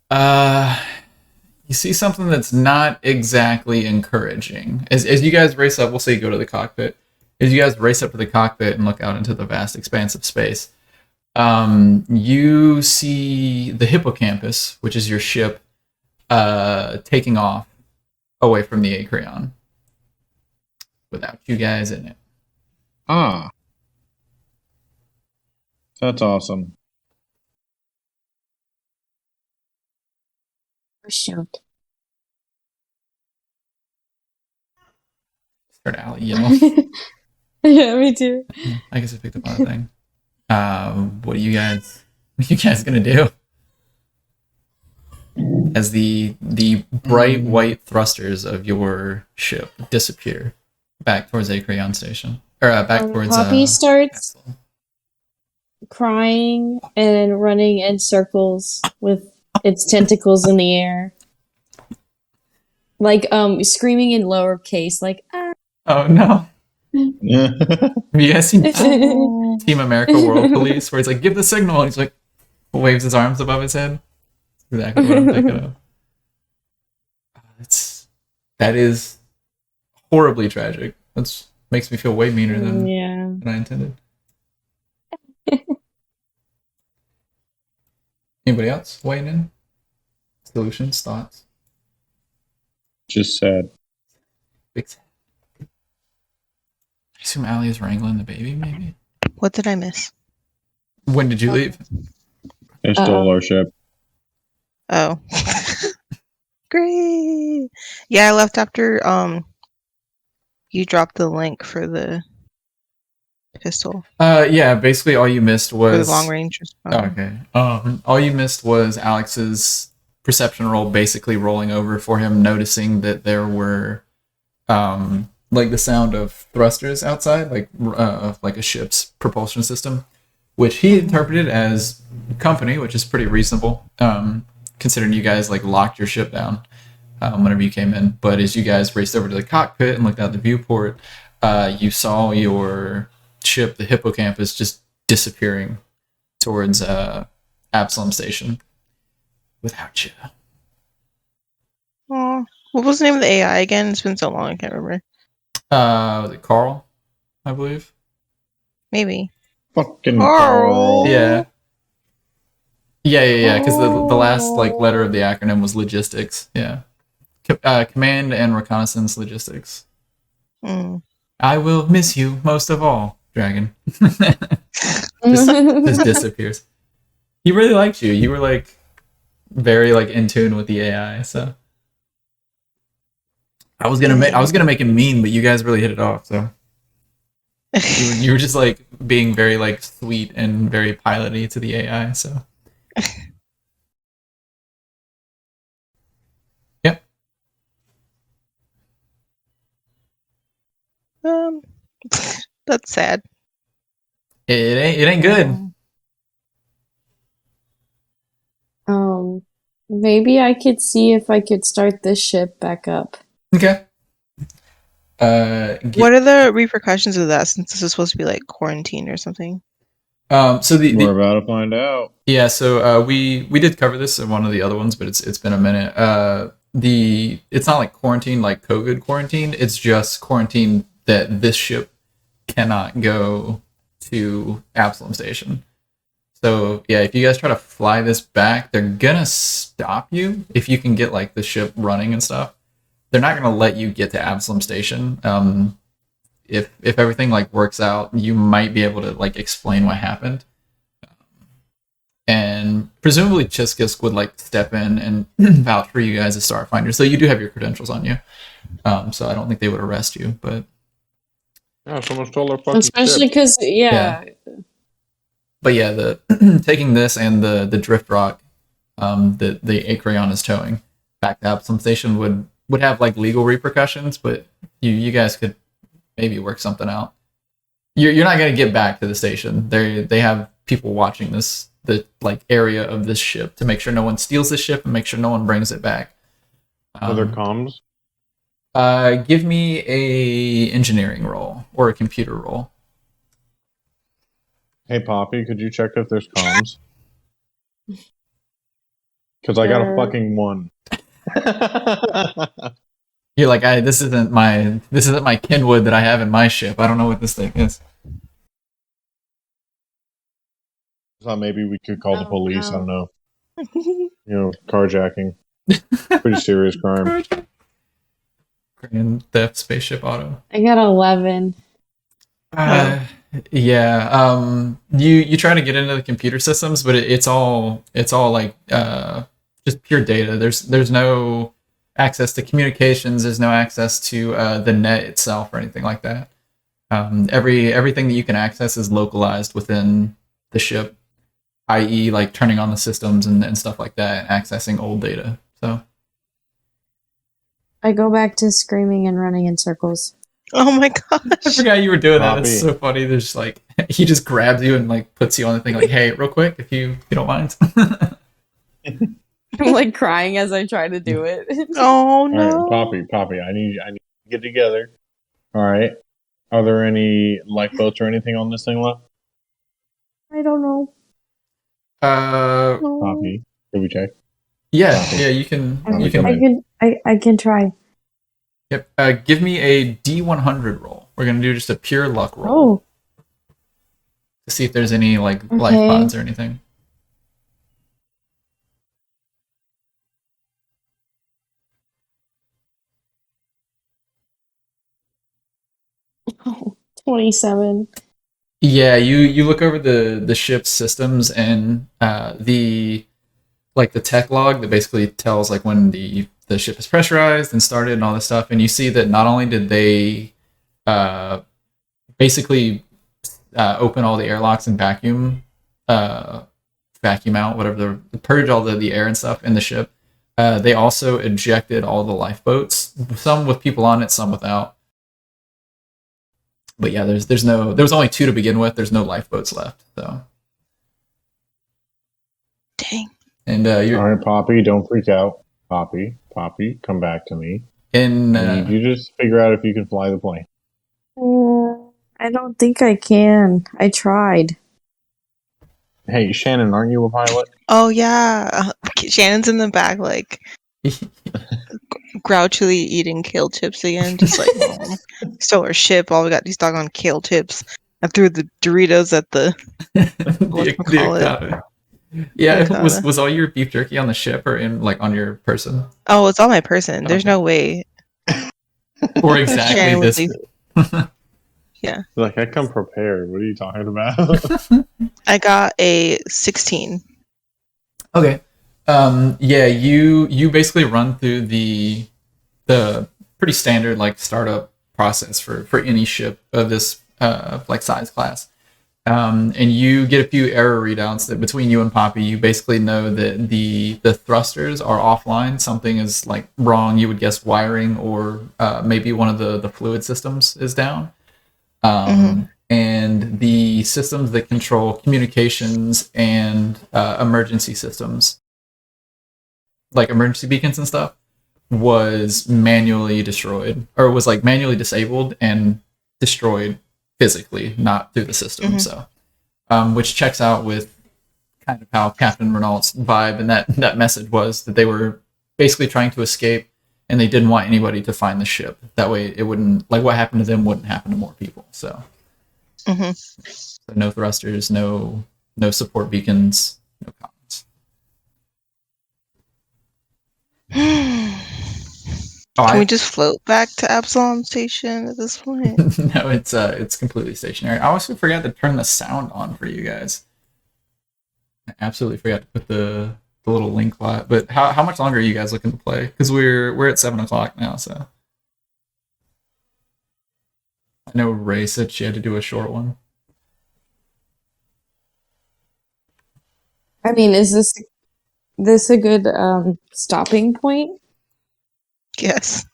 you see something that's not exactly encouraging. As you guys race up, we'll say you go to the cockpit. As you guys race up to the cockpit and look out into the vast expanse of space, you see the hippocampus, which is your ship, taking off away from the Acreon without you guys in it. Ah, that's awesome. Shoot. Start Allie yell. Yeah, me too. I guess I picked up on that thing. What are you guys gonna do? As the bright white thrusters of your ship disappear back towards Acreon Station, or back towards Poppy starts Castle. crying and running in circles with its tentacles in the air, like screaming in lowercase, like ah. Oh no! Yeah. Have you guys seen Team America World Police, where it's like, give the signal, and he's like, waves his arms above his head? That's exactly what I'm thinking of. That is horribly tragic. That makes me feel way meaner than I intended. Anybody else weighing in? Solutions, thoughts? Just sad. Big sad. I assume Allie is wrangling the baby, maybe? What did I miss? When did you leave? They stole our ship. Oh. Great. Yeah, I left after you dropped the link for the pistol. Yeah, basically all you missed was For the long range. Okay. All you missed was Alex's perception roll basically rolling over for him, noticing that there were like the sound of thrusters outside, like a ship's propulsion system, which he interpreted as company, which is pretty reasonable, considering you guys like locked your ship down whenever you came in. But as you guys raced over to the cockpit and looked out the viewport, you saw your ship, the hippocampus, just disappearing towards Absalom Station without you. Aw. What was the name of the AI again? It's been so long, I can't remember. Was it Carl, I believe? Maybe. Fucking Carl. Carl. Yeah. Because the last like letter of the acronym was logistics. Yeah. Command and reconnaissance logistics. Mm. I will miss you most of all, Dragon. just disappears. He really liked you. You were like very like in tune with the AI, so I was gonna make him mean, but you guys really hit it off. So you were just like being very like sweet and very piloty to the AI. So yep. That's sad. It ain't good. Maybe I could see if I could start this ship back up. Okay. What are the repercussions of that, since this is supposed to be like quarantine or something? So we're about to find out. Yeah, so we did cover this in one of the other ones, but it's been a minute. It's not like quarantine, like COVID quarantine. It's just quarantine that this ship cannot go to Absalom Station. So yeah, if you guys try to fly this back, they're gonna stop you if you can get like the ship running and stuff. they're not going to let you get to Absalom Station. If everything like works out, you might be able to like explain what happened. And presumably Chiskisk would like step in and vouch for you guys as Starfinder. So you do have your credentials on you. So I don't think they would arrest you, but someone stole our fucking Especially ship. because, yeah. But yeah, the taking this and the drift rock that the Acrayon is towing back to Absalom Station would have like legal repercussions, but you guys could maybe work something out. You're not going to get back to the station. They have people watching the like area of this ship to make sure no one steals the ship and make sure no one brings it back. Are there comms? Give me a engineering roll or a computer roll. Hey, Poppy, could you check if there's comms? Because I got a fucking 1. You're like, this isn't my Kenwood that I have in my ship. I don't know what this thing is. So maybe we could call the police. No. I don't know. Carjacking. Pretty serious crime. Grand theft, spaceship auto. I got 11. Yeah. You try to get into the computer systems, but it's all like just pure data. There's no access to communications. There's no access to the net itself or anything like that. Everything that you can access is localized within the ship, i.e., like turning on the systems and stuff like that, and accessing old data. So I go back to screaming and running in circles. Oh my gosh! I forgot you were doing that. Poppy. It's so funny. There's like he just grabs you and like puts you on the thing. Like, hey, real quick, if you don't mind. I'm like crying as I try to do it. Oh no! All right, Poppy, I need to get together. All right. Are there any lifeboats or anything on this thing left? I don't know. Poppy, can we check? Yeah, you can. I can try. Yep. Give me a D100 roll. We're gonna do just a pure luck roll. Oh. To see if there's any like life pods or anything. Oh, 27. Yeah, you look over the ship's systems and the tech log that basically tells like when the ship is pressurized and started and all this stuff, and you see that not only did they basically open all the airlocks and vacuum out whatever purge all the air and stuff in the ship, they also ejected all the lifeboats, some with people on it, some without. But yeah, there was only 2 to begin with. There's no lifeboats left, so. Dang. And all right, Poppy, don't freak out. Poppy, come back to me. And you just figure out if you can fly the plane. I don't think I can. I tried. Hey, Shannon, aren't you a pilot? Oh yeah, Shannon's in the back, like grouchily eating kale chips again, just like stole our ship. All we got these doggone kale chips. I threw the Doritos at the Yeah, was all your beef jerky on the ship or in like on your person? Oh, it's on my person. There's no way. Or exactly this. Yeah. Like, I come prepared. What are you talking about? I got a 16. Okay. Yeah, you basically run through the pretty standard like startup process for any ship of this like size class. And you get a few error readouts that between you and Poppy, you basically know that the thrusters are offline. Something is like wrong. You would guess wiring or maybe one of the fluid systems is down. And the systems that control communications and emergency systems, like emergency beacons and stuff, was manually destroyed or was like manually disabled and destroyed physically, not through the system. So, which checks out with kind of how Captain Renault's vibe and that message was, that they were basically trying to escape and they didn't want anybody to find the ship. That way it wouldn't, like what happened to them wouldn't happen to more people. So, so no thrusters, no support beacons, no comments. Can we just float back to Absalom Station at this point? No, it's completely stationary. I also forgot to turn the sound on for you guys. I absolutely forgot to put the little link lot. But how much longer are you guys looking to play? Because we're at 7:00 now, so I know Ray said she had to do a short one. I mean, is this a good stopping point? Yes.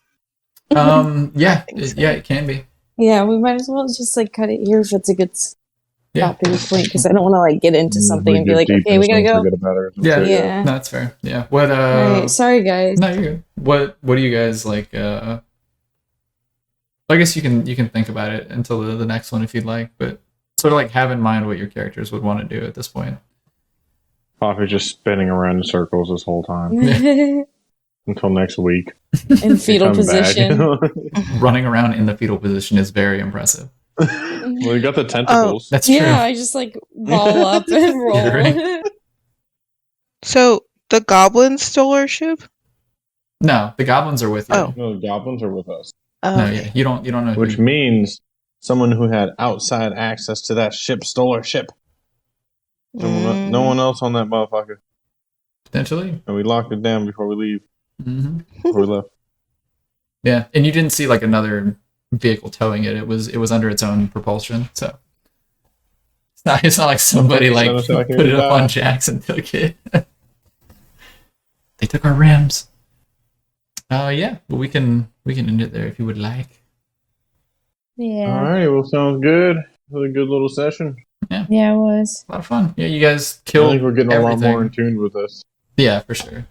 Yeah, so. yeah, it can be. Yeah, we might as well just like cut it here if it's a good stopping point, because I don't want to like get into something and be like, okay, we gotta go. Yeah, no, that's fair. Yeah. What? All right, sorry guys. No, you're good. What do you guys like? I guess you can think about it until the next one if you'd like, but sort of like have in mind what your characters would want to do at this point. Poppy's just spinning around in circles this whole time until next week. In fetal position. Running around in the fetal position is very impressive. Well, you got the tentacles. That's true. Yeah, I just like ball up and roll. Right. So the goblins stole our ship? No, the goblins are with you. Oh. No, the goblins are with us. No, yeah, you don't know. Which means someone who had outside access to that ship stole our ship. No one else on that motherfucker. Potentially. And we locked it down before we leave. Mm-hmm. Before we left. Yeah, and you didn't see like another vehicle towing it. It was under its own propulsion, so it's not like somebody like put it up on jacks and took it. They took our rims. Yeah, but we can end it there if you would like. Yeah. All right, well, sounds good. It was a good little session. Yeah, it was A lot of fun. Yeah, you guys killed. I think we're getting everything. a lot more in tune with this. Yeah, for sure.